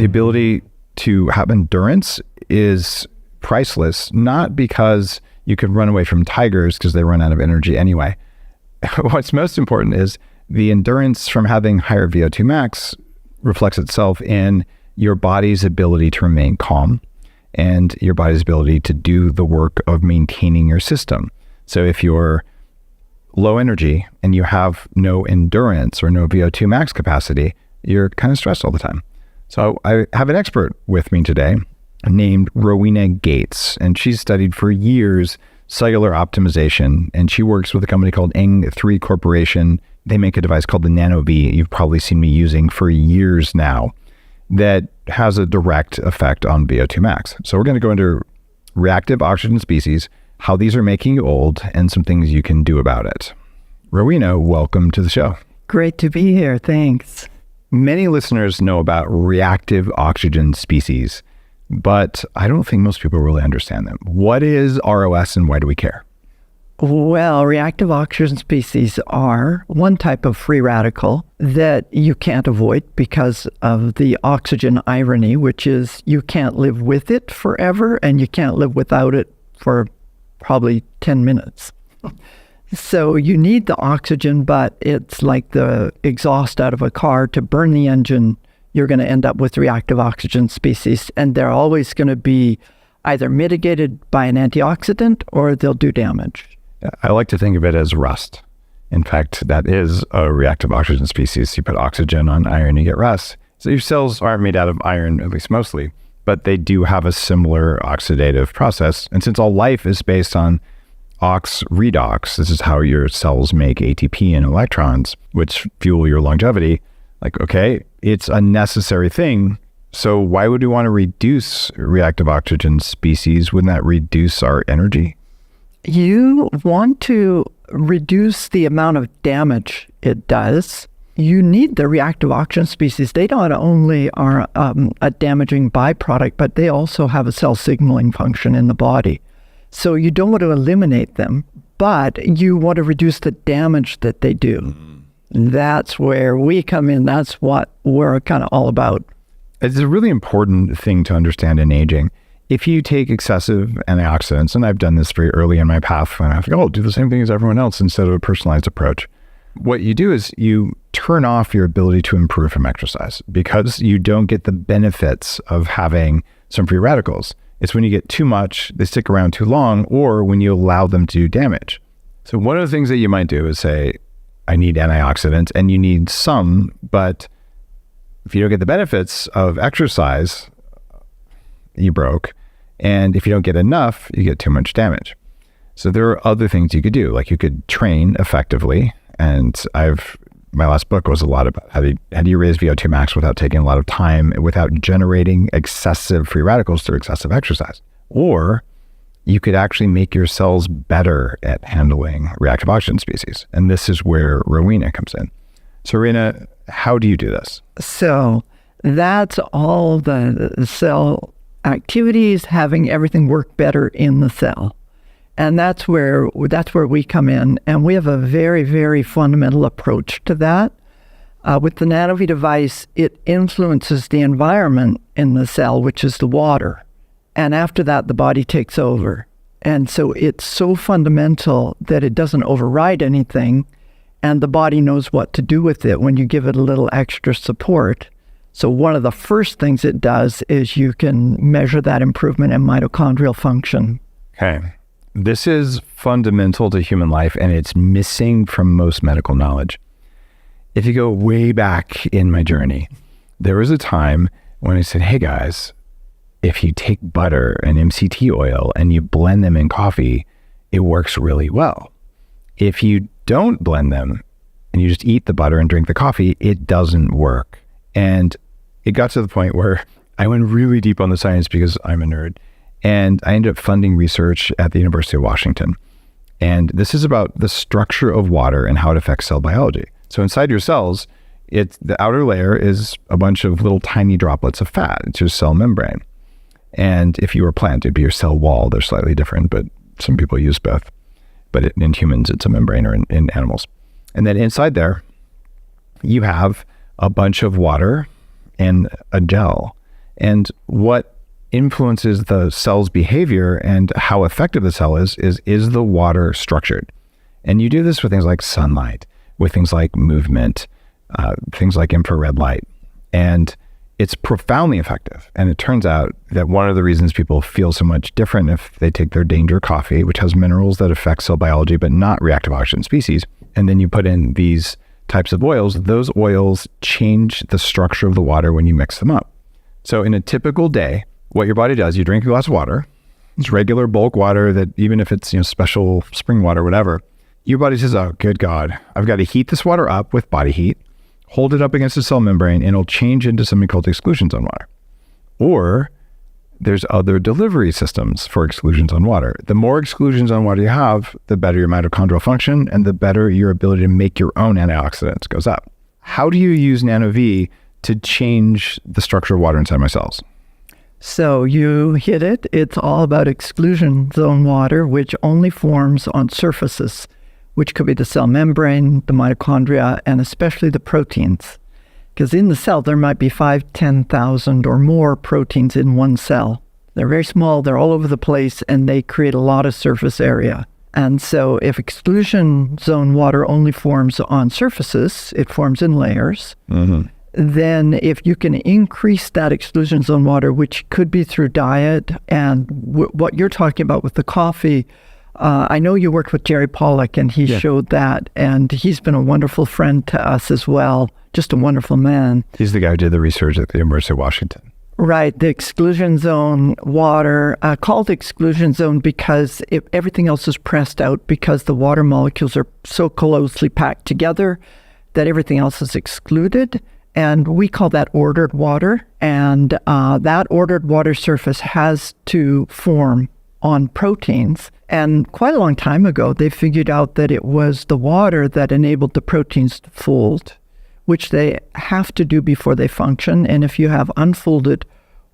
The ability to have endurance is priceless, not because you can run away from tigers because they run out of energy anyway. What's most important is the endurance from having higher VO2 max reflects itself in your body's ability to remain calm and your body's ability to do the work of maintaining your system. So if you're low energy and you have no endurance or no VO2 max capacity, you're kind of stressed all the time. So I have an expert with me today named Rowena Gates, and she's studied for years cellular optimization, and she works with a company called Eng3 Corporation. They make a device called the NanoVi, you've probably seen me using for years now, that has a direct effect on VO2 max. So we're going to go into reactive oxygen species, how these are making you old, and some things you can do about it. Rowena, welcome to the show. Great to be here. Thanks. Many listeners know about reactive oxygen species, but I don't think most people really understand them. What is ROS and why do we care? Well, reactive oxygen species are one type of free radical that you can't avoid because of the oxygen irony, which is you can't live with it forever and you can't live without it for probably 10 minutes. So you need the oxygen, but it's like the exhaust out of a car. To burn the engine, you're going to end up with reactive oxygen species, and they're always going to be either mitigated by an antioxidant or they'll do damage. I like to think of it as rust. In fact, that is a reactive oxygen species. You put oxygen on iron, you get rust. So your cells aren't made out of iron, at least mostly, but they do have a similar oxidative process. And since all life is based on ox redox, this is how your cells make ATP and electrons, which fuel your longevity. Like, okay, it's a necessary thing. So why would we want to reduce reactive oxygen species? Wouldn't that reduce our energy? You want to reduce the amount of damage it does. You need the reactive oxygen species. They not only are a damaging byproduct, but they also have a cell signaling function in the body. So you don't want to eliminate them, but you want to reduce the damage that they do. That's where we come in. That's what we're kind of all about. It's a really important thing to understand in aging. If you take excessive antioxidants, and I've done this very early in my path, and I think, I'll do the same thing as everyone else instead of a personalized approach. What you do is you turn off your ability to improve from exercise because you don't get the benefits of having some free radicals. It's when you get too much, they stick around too long, or when you allow them to do damage. So one of the things that you might do is say, I need antioxidants, and you need some, but if you don't get the benefits of exercise, you broke. And if you don't get enough, you get too much damage. So there are other things you could do, like you could train effectively. And my last book was a lot about how do you raise VO2 max without taking a lot of time, without generating excessive free radicals through excessive exercise. Or you could actually make your cells better at handling reactive oxygen species. And this is where Rowena comes in. So Rowena, how do you do this? So that's all the cell activities, having everything work better in the cell. And that's where we come in. And we have a very, very fundamental approach to that. With the NanoVi device, it influences the environment in the cell, which is the water. And after that, the body takes over. And so it's so fundamental that it doesn't override anything, and the body knows what to do with it when you give it a little extra support. So one of the first things it does is you can measure that improvement in mitochondrial function. Okay. This is fundamental to human life, and it's missing from most medical knowledge. If you go way back in my journey, there was a time when I said, hey guys, if you take butter and MCT oil and you blend them in coffee, it works really well. If you don't blend them and you just eat the butter and drink the coffee, it doesn't work. And it got to the point where I went really deep on the science because I'm a nerd. And I ended up funding research at the University of Washington. And this is about the structure of water and how it affects cell biology. So inside your cells, the outer layer is a bunch of little tiny droplets of fat. It's your cell membrane. And if you were a plant, it'd be your cell wall. They're slightly different, but some people use both. But in humans, it's a membrane, or in animals. And then inside there, you have a bunch of water and a gel. And what influences the cell's behavior and how effective the cell is the water structured? And you do this with things like sunlight, with things like movement, things like infrared light. And it's profoundly effective. And it turns out that one of the reasons people feel so much different if they take their Danger coffee, which has minerals that affect cell biology, but not reactive oxygen species, and then you put in these types of oils, those oils change the structure of the water when you mix them up. So in a typical day, what your body does, you drink a glass of water. It's regular bulk water that even if it's, special spring water, whatever, your body says, oh, good God, I've got to heat this water up with body heat, hold it up against the cell membrane, and it'll change into something called exclusion zone water. Or there's other delivery systems for exclusion zone water. The more exclusion zone water you have, the better your mitochondrial function and the better your ability to make your own antioxidants goes up. How do you use NanoVi to change the structure of water inside my cells? So you hit it. It's all about exclusion zone water, which only forms on surfaces, which could be the cell membrane, the mitochondria, and especially the proteins. Because in the cell, there might be 10,000 or more proteins in one cell. They're very small, they're all over the place, and they create a lot of surface area. And so if exclusion zone water only forms on surfaces, it forms in layers. Mm-hmm. Then if you can increase that exclusion zone water, which could be through diet, and what you're talking about with the coffee, I know you worked with Jerry Pollack, and he showed that, and he's been a wonderful friend to us as well, just a wonderful man. He's the guy who did the research at the University of Washington. Right, the exclusion zone water, called exclusion zone because everything else is pressed out because the water molecules are so closely packed together that everything else is excluded. And we call that ordered water. And that ordered water surface has to form on proteins. And quite a long time ago, they figured out that it was the water that enabled the proteins to fold, which they have to do before they function. And if you have unfolded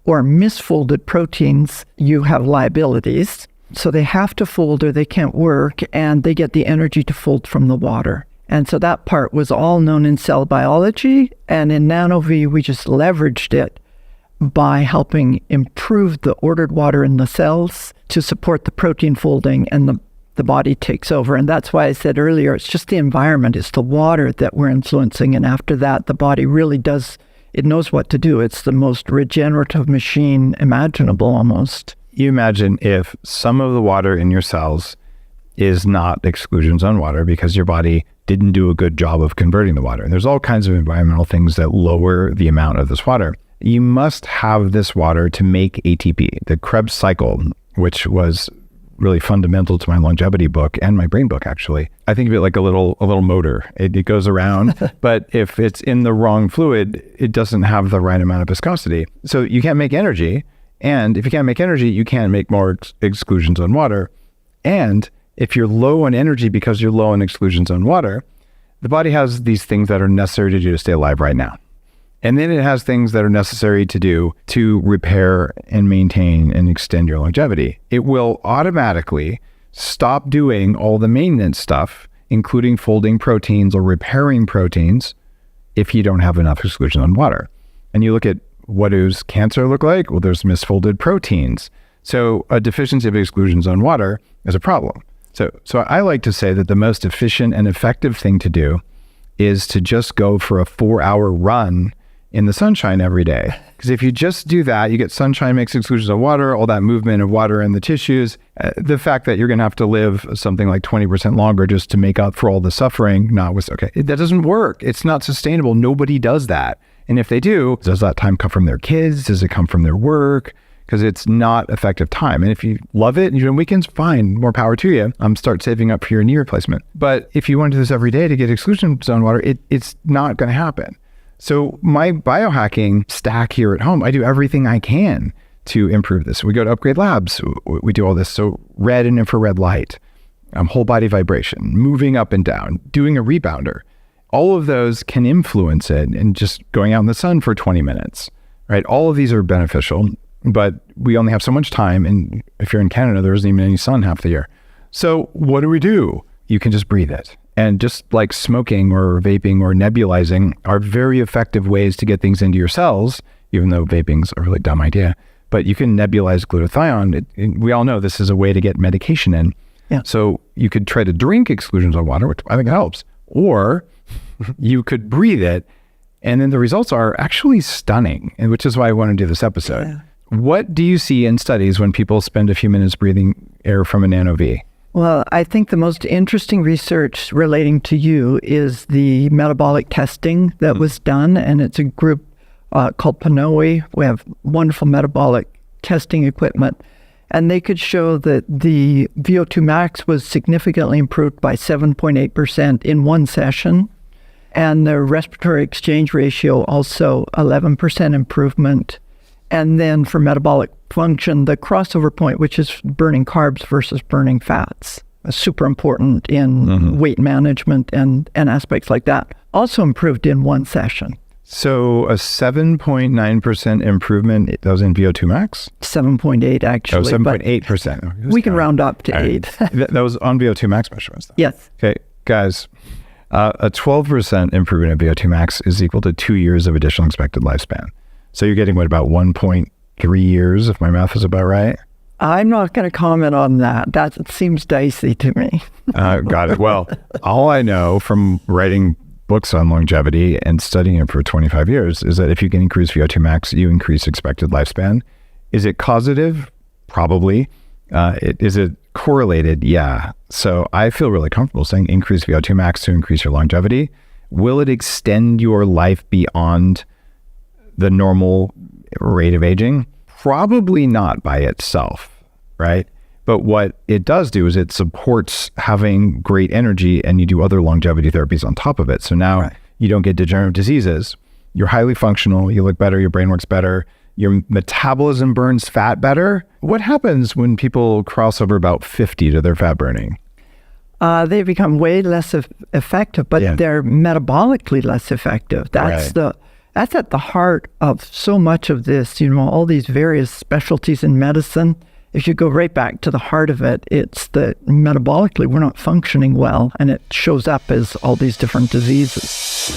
or misfolded proteins, you have liabilities. So they have to fold or they can't work, and they get the energy to fold from the water. And so that part was all known in cell biology, and in NanoVi, we just leveraged it by helping improve the ordered water in the cells to support the protein folding, and the body takes over. And that's why I said earlier, it's just the environment, it's the water that we're influencing. And after that, the body really does, it knows what to do. It's the most regenerative machine imaginable almost. You imagine if some of the water in your cells is not exclusion zone water because your body didn't do a good job of converting the water. And there's all kinds of environmental things that lower the amount of this water. You must have this water to make ATP, the Krebs cycle, which was really fundamental to my longevity book and my brain book, actually. I think of it like a little motor. It goes around, but if it's in the wrong fluid, it doesn't have the right amount of viscosity. So you can't make energy. And if you can't make energy, you can't make more exclusion zone water. And if you're low on energy because you're low on exclusion zone water, the body has these things that are necessary to do to stay alive right now. And then it has things that are necessary to do to repair and maintain and extend your longevity. It will automatically stop doing all the maintenance stuff, including folding proteins or repairing proteins, if you don't have enough exclusion zone water. And you look at what does cancer look like? Well, there's misfolded proteins. So a deficiency of exclusion zone water is a problem. So I like to say that the most efficient and effective thing to do is to just go for a 4-hour run in the sunshine every day. Because if you just do that, you get sunshine makes exclusion of water, all that movement of water in the tissues, the fact that you're going to have to live something like 20% longer just to make up for all the suffering, that doesn't work. It's not sustainable. Nobody does that. And if they do, does that time come from their kids? Does it come from their work? Because it's not effective time. And if you love it and you're doing weekends, fine, more power to you. Start saving up for your knee replacement. But if you want to do this every day to get exclusion zone water, it's not going to happen. So my biohacking stack here at home, I do everything I can to improve this. We go to Upgrade Labs, we do all this. So red and infrared light, whole body vibration, moving up and down, doing a rebounder. All of those can influence it, and just going out in the sun for 20 minutes, right? All of these are beneficial, but we only have so much time. And if you're in Canada, there isn't even any sun half the year. So what do? You can just breathe it. And just like smoking or vaping or nebulizing are very effective ways to get things into your cells even though vaping's a really dumb idea. But you can nebulize glutathione. We all know this is a way to get medication in. Yeah. So you could try to drink exclusions on water, which I think helps, or you could breathe it. And then the results are actually stunning, and which is why I want to do this episode. Yeah. What do you see in studies when people spend a few minutes breathing air from a NanoVi? Well, I think the most interesting research relating to you is the metabolic testing that was done, and it's a group called PNOE. We have wonderful metabolic testing equipment, and they could show that the VO2 max was significantly improved by 7.8% in one session, and the respiratory exchange ratio also 11% improvement. And then for metabolic function, the crossover point, which is burning carbs versus burning fats, is super important in weight management and aspects like that, also improved in one session. So a 7.9% improvement, that was in VO2 max? 7.8 actually. Oh, 7.8%. We can round up to 8. That was on VO2 max measurements, though. Yes. Okay, guys, a 12% improvement in VO2 max is equal to 2 years of additional expected lifespan. So you're getting, what, about 1.3 years, if my math is about right? I'm not going to comment on that. That seems dicey to me. Got it. Well, all I know from writing books on longevity and studying it for 25 years is that if you can increase VO2 max, you increase expected lifespan. Is it causative? Probably. Is it correlated? Yeah. So I feel really comfortable saying increase VO2 max to increase your longevity. Will it extend your life beyond the normal rate of aging? Probably not by itself, right? But what it does do is it supports having great energy, and you do other longevity therapies on top of it. So now you don't get degenerative diseases. You're highly functional. You look better. Your brain works better. Your metabolism burns fat better. What happens when people cross over about 50 to their fat burning? They become way less effective, but they're metabolically less effective. That's at the heart of so much of this, all these various specialties in medicine. If you go right back to the heart of it, it's that metabolically we're not functioning well, and it shows up as all these different diseases.